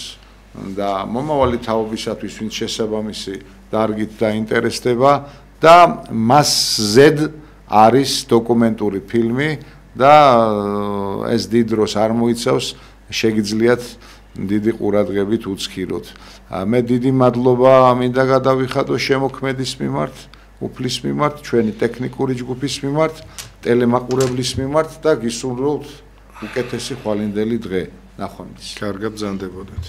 და მომავალი თაობისათვის, ვინც შესაბამისი დარგით დაინტერესდება და მას ზედ არის დოკუმენტური ფილმი და ეს დიდ დროს არ მოიცავს, შეგიძლიათ დიდი ყურადღებით უცქიროთ. მე დიდი მადლობა მინდა გადავიხადო შემოქმედის მიმართ, უფლის მიმართ, ჩვენი ტექნიკური ჯგუფის მიმართ, ტელემაყურებლის მიმართ და გისურვებთ უკეთესი ხვალინდელი დღე. ნახვამდის. კარგად ბრძანდებოდეთ.